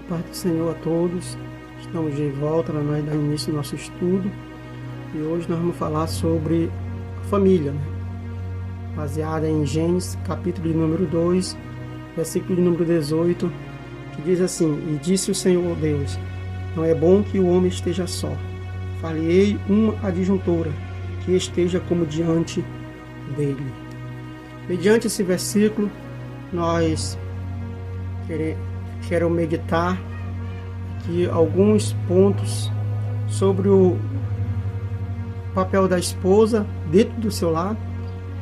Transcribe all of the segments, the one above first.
Paz do Senhor a todos. Estamos de volta para nós dar início ao nosso estudo. E hoje nós vamos falar sobre a família, baseada em Gênesis, capítulo de número 2, versículo de número 18, que diz assim: E disse o Senhor Deus, não é bom que o homem esteja só. Falei uma adjuntora, que esteja como diante dele. Mediante esse versículo, nós quero meditar aqui alguns pontos sobre o papel da esposa dentro do seu lar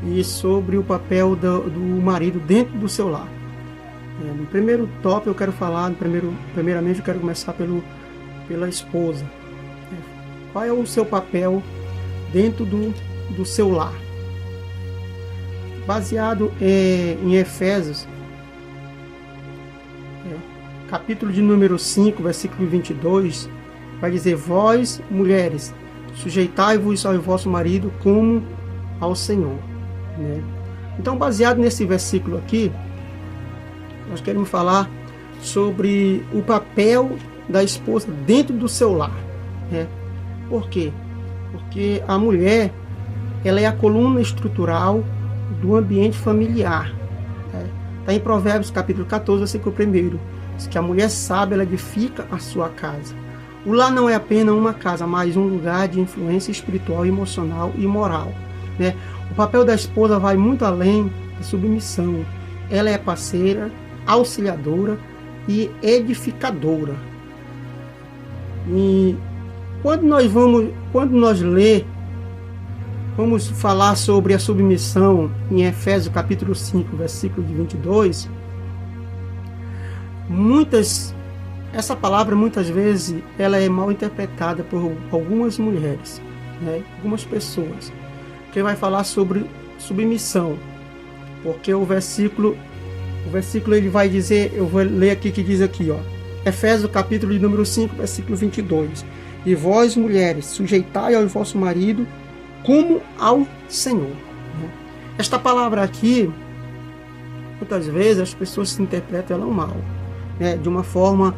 e sobre o papel do marido dentro do seu lar. No primeiro tópico eu quero falar, primeiramente eu quero começar pela esposa. Qual é o seu papel dentro do seu lar? Baseado em Efésios, capítulo de número 5, versículo 22, vai dizer: Vós, mulheres, sujeitai-vos ao vosso marido como ao Senhor. Então, baseado nesse versículo aqui, nós queremos falar sobre o papel da esposa dentro do seu lar. Por quê? Porque a mulher, ela é a coluna estrutural do ambiente familiar. Está em Provérbios capítulo 14, versículo 1. Diz que a mulher sábia, ela edifica a sua casa. O lar não é apenas uma casa, mas um lugar de influência espiritual, emocional e moral. O papel da esposa vai muito além da submissão. Ela é parceira, auxiliadora e edificadora. E quando nós vamos falar sobre a submissão em Efésios capítulo 5, versículo de 22, essa palavra muitas vezes ela é mal interpretada por algumas mulheres, algumas pessoas, que vai falar sobre submissão, porque o versículo ele vai dizer, eu vou ler aqui que diz aqui, Efésios capítulo de número 5, versículo 22, E vós, mulheres, sujeitai ao vosso marido como ao Senhor. Esta palavra aqui, muitas vezes as pessoas interpretam ela mal, de uma forma,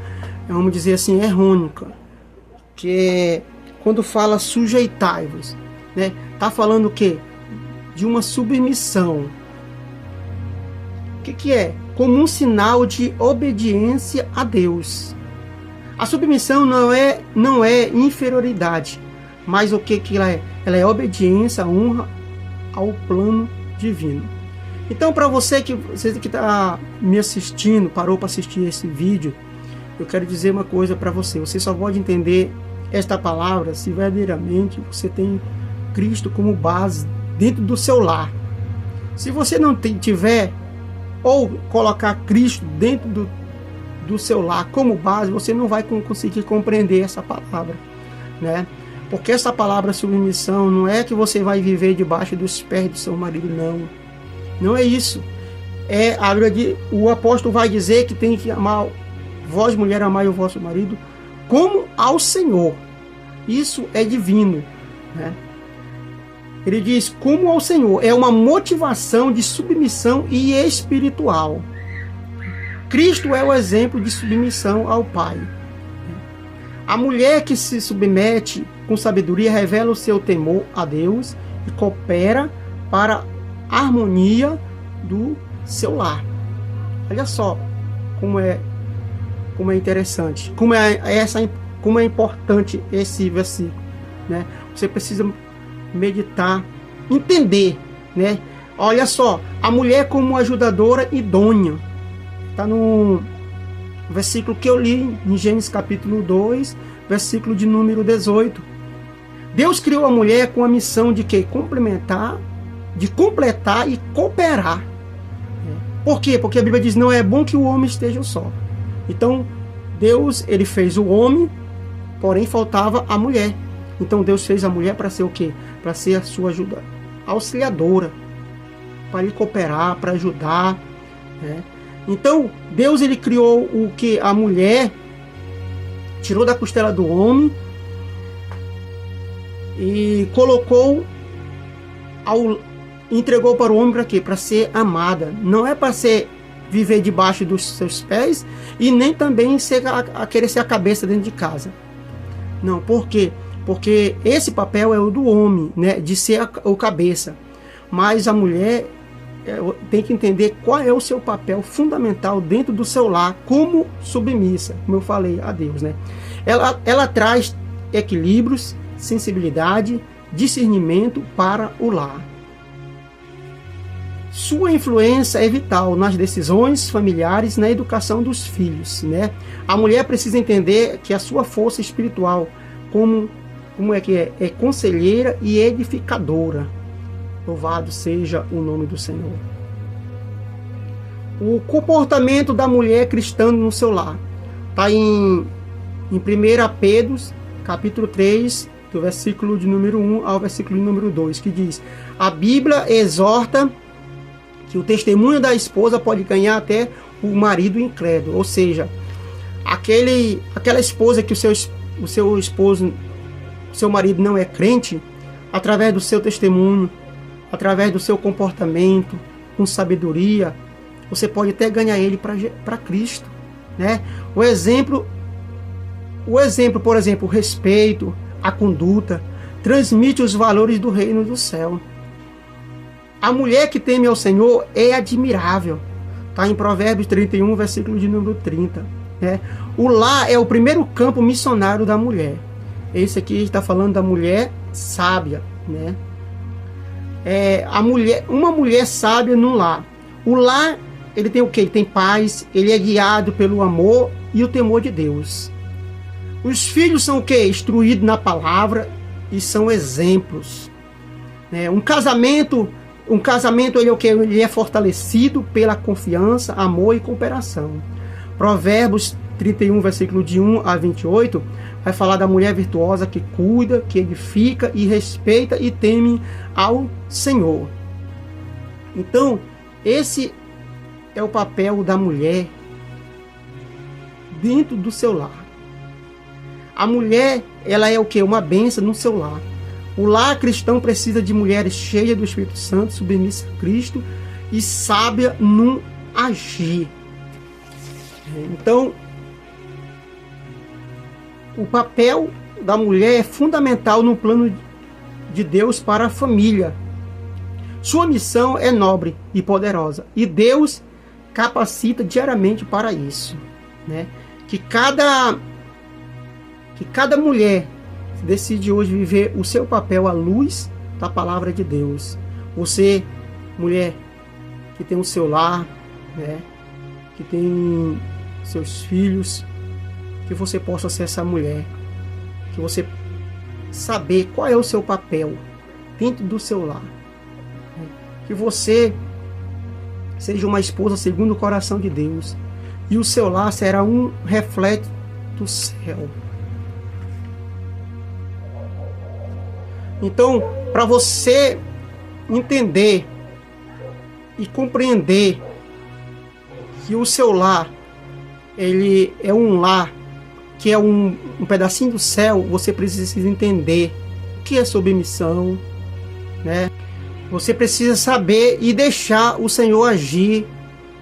vamos dizer assim, errônea, que é quando fala sujeitai-vos, está falando o quê? De uma submissão. O que é? Como um sinal de obediência a Deus. A submissão não é inferioridade, mas o que ela é? Ela é obediência, honra ao plano divino. Então, para você que está me assistindo, parou para assistir esse vídeo, eu quero dizer uma coisa para você. Você só pode entender esta palavra se verdadeiramente você tem Cristo como base dentro do seu lar. Se você não tiver ou colocar Cristo dentro do seu lar como base, você não vai conseguir compreender essa palavra, Porque essa palavra submissão não é que você vai viver debaixo dos pés do seu marido, não é isso. O apóstolo vai dizer que tem que amar, vós mulher, amai o vosso marido como ao Senhor. Isso é divino, Ele diz como ao Senhor, é uma motivação de submissão e espiritual. Cristo é o exemplo de submissão ao Pai. A mulher que se submete com sabedoria revela o seu temor a Deus e coopera para a harmonia do seu lar. Olha só como é interessante, como é importante esse versículo, Você precisa meditar, entender, Olha só, a mulher como ajudadora idônea. Está no versículo que eu li em Gênesis capítulo 2, versículo de número 18. Deus criou a mulher com a missão de quê? De completar e cooperar. Por quê? Porque a Bíblia diz, não é bom que o homem esteja só. Então, Deus, ele fez o homem, porém faltava a mulher. Então, Deus fez a mulher para ser o quê? Para ser a sua ajuda auxiliadora, para lhe cooperar, para ajudar. Então, Deus, ele criou o que? A mulher, tirou da costela do homem e entregou para o homem para quê? Para ser amada. Não é para ser viver debaixo dos seus pés e nem também querer ser a cabeça dentro de casa. Não, por quê? Porque esse papel é o do homem, né, de ser o cabeça. Mas a mulher tem que entender qual é o seu papel fundamental dentro do seu lar, como submissa, como eu falei a Deus, né? Ela traz equilíbrios, sensibilidade, discernimento para o lar. Sua influência é vital nas decisões familiares, na educação dos filhos, né? A mulher precisa entender que a sua força espiritual, como é conselheira e edificadora. Louvado seja o nome do Senhor. O comportamento da mulher cristã no seu lar está em 1 Pedro, capítulo 3, do versículo de número 1 ao versículo de número 2, que diz: a Bíblia exorta que o testemunho da esposa pode ganhar até o marido incrédulo, ou seja, aquela esposa que o seu esposo, o seu marido não é crente, através do seu testemunho, através do seu comportamento, com sabedoria, você pode até ganhar ele para Cristo, né? O exemplo, por exemplo, o respeito, a conduta, transmite os valores do reino do céu. A mulher que teme ao Senhor é admirável. Está em Provérbios 31, versículo de número 30. Né? O lar é o primeiro campo missionário da mulher. Esse aqui está falando da mulher sábia. Né? Uma mulher sábia no lar. O lar, ele tem o quê? Ele tem paz, ele é guiado pelo amor e o temor de Deus. Os filhos são o quê? Instruídos na palavra e são exemplos. Né? Um casamento ele é o quê? Ele é fortalecido pela confiança, amor e cooperação. Provérbios 31, versículo de 1 a 28, vai falar da mulher virtuosa que cuida, que edifica e respeita e teme ao Senhor. Então, esse é o papel da mulher dentro do seu lar. A mulher, ela é o quê? Uma bênção no seu lar. O lar cristão precisa de mulheres cheias do Espírito Santo, submissas a Cristo e sábia no agir. Então, o papel da mulher é fundamental no plano de Deus para a família. Sua missão é nobre e poderosa e Deus capacita diariamente para isso, né? Que cada mulher decide hoje viver o seu papel à luz da palavra de Deus. Você, mulher, que tem o seu lar, né, que tem seus filhos, que você possa ser essa mulher, que você saber qual é o seu papel dentro do seu lar, né, que você seja uma esposa segundo o coração de Deus e o seu lar será um reflexo do céu. Então, para você entender e compreender que o seu lar, ele é um lar, que é um pedacinho do céu, você precisa entender o que é submissão, né? Você precisa saber e deixar o Senhor agir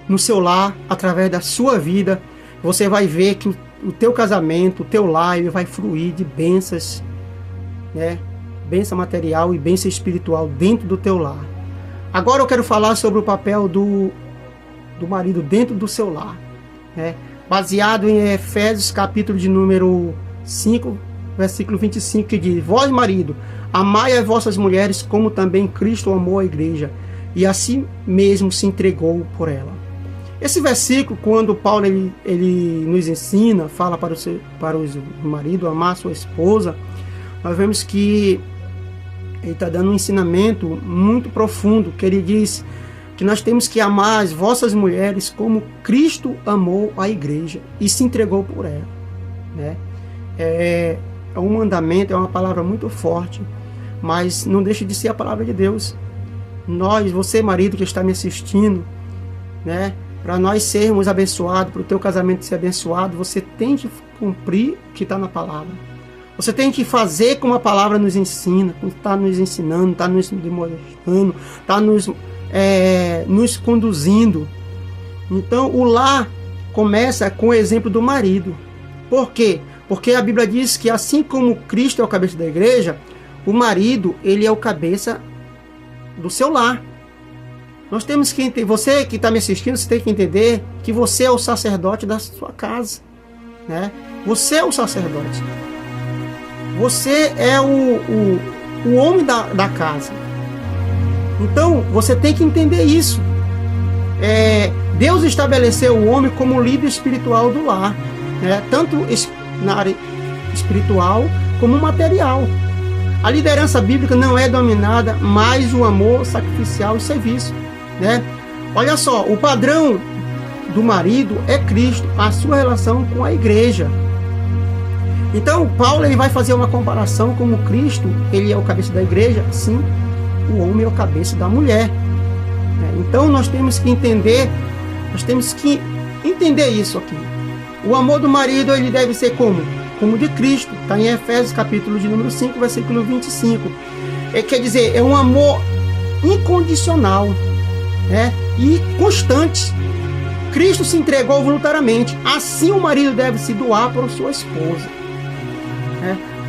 no seu lar, através da sua vida. Você vai ver que o teu casamento, o teu lar, ele vai fluir de bênçãos, né? Bênção material e bênção espiritual dentro do teu lar. Agora eu quero falar sobre o papel do marido dentro do seu lar, né? Baseado em Efésios capítulo de número 5, versículo 25, que diz: vós, marido, amai as vossas mulheres como também Cristo amou a igreja e assim mesmo se entregou por ela. Esse versículo, quando Paulo ele nos ensina, fala para o marido amar sua esposa, nós vemos que ele está dando um ensinamento muito profundo, que ele diz que nós temos que amar as vossas mulheres como Cristo amou a igreja e se entregou por ela, né? É um mandamento, é uma palavra muito forte, mas não deixa de ser a palavra de Deus. Você, marido que está me assistindo, né? Para nós sermos abençoados, para o teu casamento ser abençoado, você tem que cumprir o que está na palavra. Você tem que fazer como a palavra nos ensina, está nos ensinando, está nos demonstrando, está nos conduzindo. Então, o lar começa com o exemplo do marido. Por quê? Porque a Bíblia diz que assim como Cristo é o cabeça da igreja, o marido, ele é o cabeça do seu lar. Nós temos que entender, você que está me assistindo, você tem que entender que você é o sacerdote da sua casa, né? Você é o sacerdote. Você é o homem da casa. Então, você tem que entender isso. Deus estabeleceu o homem como líder espiritual do lar, né? Tanto na área espiritual como material. A liderança bíblica não é dominada mais o amor sacrificial e serviço, né? Olha só, o padrão do marido é Cristo, a sua relação com a igreja. Então, Paulo ele vai fazer uma comparação como Cristo, ele é o cabeça da igreja, sim, o homem é o cabeça da mulher. Então, nós temos que entender isso aqui. O amor do marido, ele deve ser como de Cristo. Está em Efésios, capítulo de número 5, versículo 25. Quer dizer, é um amor incondicional, né? E constante. Cristo se entregou voluntariamente. Assim o marido deve se doar para sua esposa.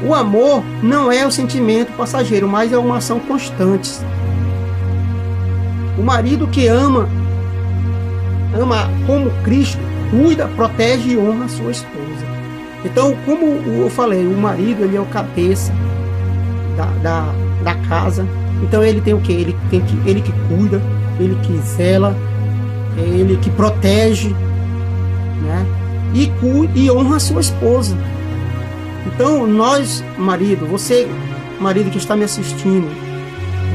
O amor não é um sentimento passageiro, mas é uma ação constante. O marido que ama como Cristo, cuida, protege e honra a sua esposa. Então, como eu falei, o marido ele é o cabeça da casa. Então ele tem o quê? Ele que cuida, ele que zela, ele que protege, né? E honra a sua esposa. Então nós, marido, você, marido que está me assistindo,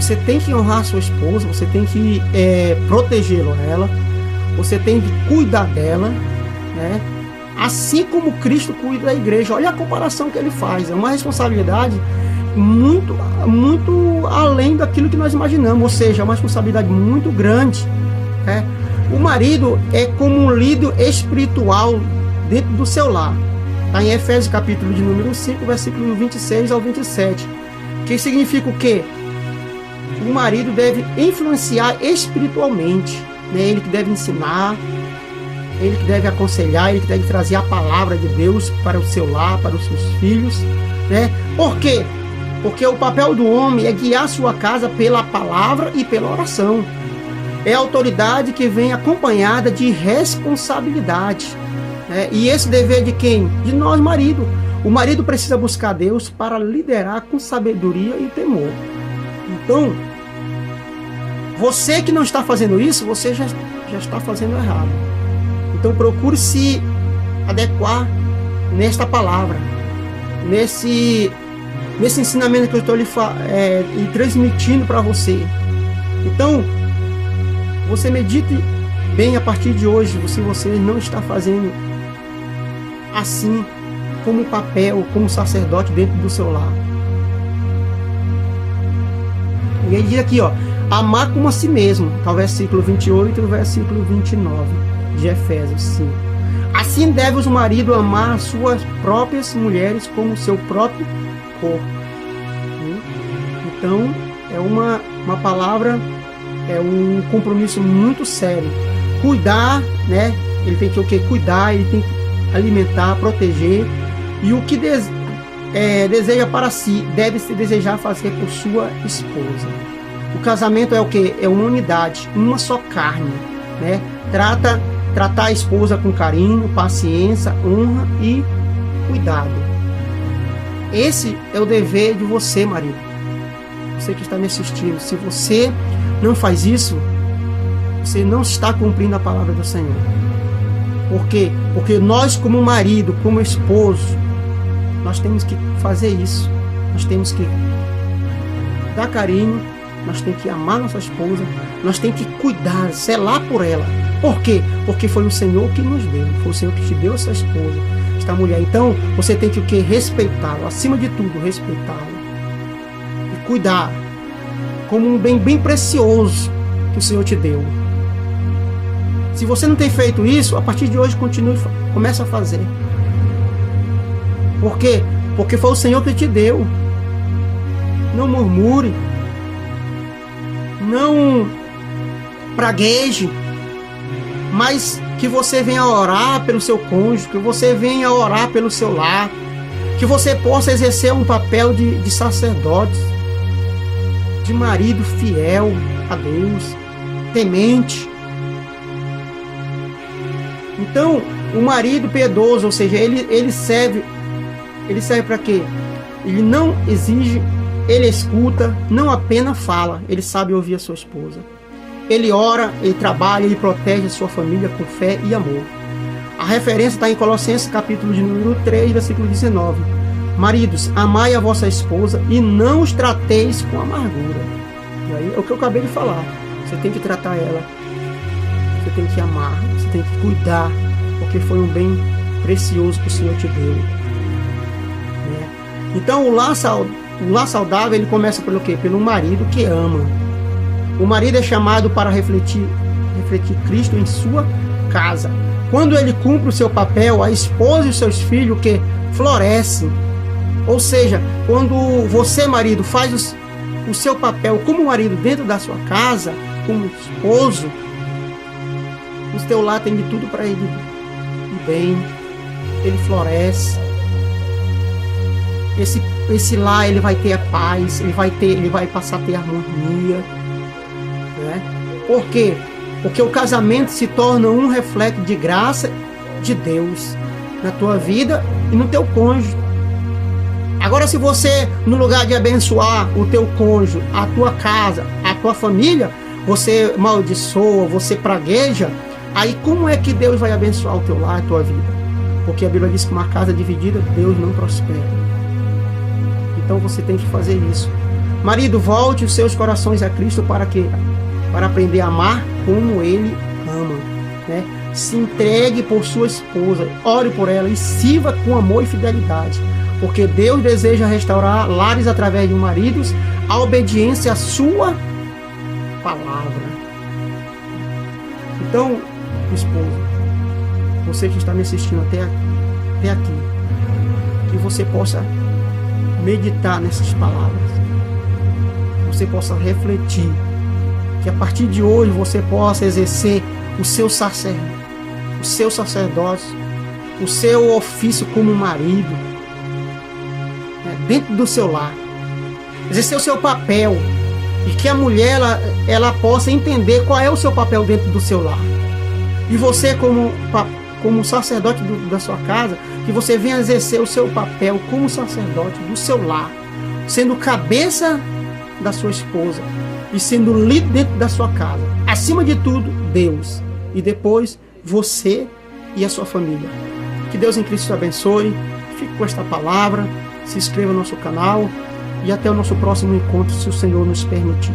você tem que honrar a sua esposa, você tem que protegê-la, você tem que cuidar dela, né? Assim como Cristo cuida da igreja. Olha a comparação que ele faz. É uma responsabilidade muito, muito além daquilo que nós imaginamos. Ou seja, é uma responsabilidade muito grande, né? O marido é como um líder espiritual dentro do seu lar. Está em Efésios capítulo de número 5, versículo 26 ao 27. Que significa o quê? O marido deve influenciar espiritualmente, né? Ele que deve ensinar, ele que deve aconselhar, ele que deve trazer a palavra de Deus para o seu lar, para os seus filhos, né? Por quê? Porque o papel do homem é guiar sua casa pela palavra e pela oração. É a autoridade que vem acompanhada de responsabilidade, né? E esse dever de quem? De nós, marido. O marido precisa buscar Deus para liderar com sabedoria e temor. Então, você que não está fazendo isso, você já está fazendo errado. Então procure se adequar nesta palavra, nesse ensinamento que eu estou lhe transmitindo para você. Então, você medite bem a partir de hoje, se você não está fazendo assim, como papel, como sacerdote dentro do seu lar. E ele diz aqui, amar como a si mesmo, tá o versículo 28 e o versículo 29 de Efésios 5. Assim deve o marido amar as suas próprias mulheres como o seu próprio corpo. Então, é uma palavra, é um compromisso muito sério. Cuidar, né? Ele tem que o quê? Cuidar, ele tem que alimentar, proteger. E o que deseja para si, deve se desejar fazer por sua esposa. O casamento é o quê? É uma unidade, uma só carne, né? Tratar a esposa com carinho, paciência, honra e cuidado. Esse é o dever de você, marido. Você que está me assistindo. Se você não faz isso, você não está cumprindo a palavra do Senhor. Por quê? Porque nós, como marido, como esposo, nós temos que fazer isso. Nós temos que dar carinho, nós temos que amar nossa esposa, nós temos que cuidar, zelar por ela. Por quê? Porque foi o Senhor que nos deu, foi o Senhor que te deu essa esposa, esta mulher. Então, você tem que o quê? Respeitá-lo, acima de tudo, respeitá-lo. E cuidar como um bem bem precioso que o Senhor te deu. Se você não tem feito isso, a partir de hoje comece a fazer. Por quê? Porque foi o Senhor que te deu. Não murmure. Não pragueje. mas que você venha orar pelo seu cônjuge, que você venha orar pelo seu lar, que você possa exercer um papel de sacerdote, de marido fiel a Deus, temente. Então, o marido piedoso, ou seja, ele serve para quê? Ele não exige, ele escuta, não apenas fala, ele sabe ouvir a sua esposa. Ele ora, ele trabalha, ele protege a sua família com fé e amor. A referência está em Colossenses capítulo de número 3, versículo 19. Maridos, amai a vossa esposa e não os trateis com amargura. E aí é o que eu acabei de falar. Você tem que tratar ela, você tem que amar, você tem que cuidar, porque foi um bem precioso que o Senhor te deu. Então o lar saudável, ele começa pelo quê? Pelo marido que ama. O marido é chamado para refletir Cristo em sua casa. Quando ele cumpre o seu papel, a esposa e os seus filhos que florescem. Ou seja, quando você, marido, faz o seu papel como marido dentro da sua casa, como esposo, o teu lar tem de tudo para ele ir bem, ele floresce. Esse lar, ele vai ter a paz, ele vai passar a ter harmonia, né? Por quê? Porque o casamento se torna um reflexo de graça de Deus na tua vida e no teu cônjuge. Agora, se você, no lugar de abençoar o teu cônjuge, a tua casa, a tua família, você amaldiçoa, você pragueja, aí como é que Deus vai abençoar o teu lar, a tua vida? Porque a Bíblia diz que uma casa dividida, Deus não prospera. Então você tem que fazer isso. Marido, volte os seus corações a Cristo para quê? Para aprender a amar como Ele ama, né? Se entregue por sua esposa, ore por ela e sirva com amor e fidelidade, porque Deus deseja restaurar lares através de maridos, a obediência à sua palavra. Então, esposa, você que está me assistindo até aqui, que você possa meditar nessas palavras, você possa refletir, que a partir de hoje você possa exercer o seu sacerdócio, o seu ofício como marido, né, dentro do seu lar, exercer o seu papel, e que a mulher ela possa entender qual é o seu papel dentro do seu lar, e você como sacerdote da sua casa, que você venha exercer o seu papel como sacerdote do seu lar, sendo cabeça da sua esposa e sendo líder dentro da sua casa. Acima de tudo, Deus. E depois, você e a sua família. Que Deus em Cristo te abençoe. Fique com esta palavra. Se inscreva no nosso canal. E até o nosso próximo encontro, se o Senhor nos permitir.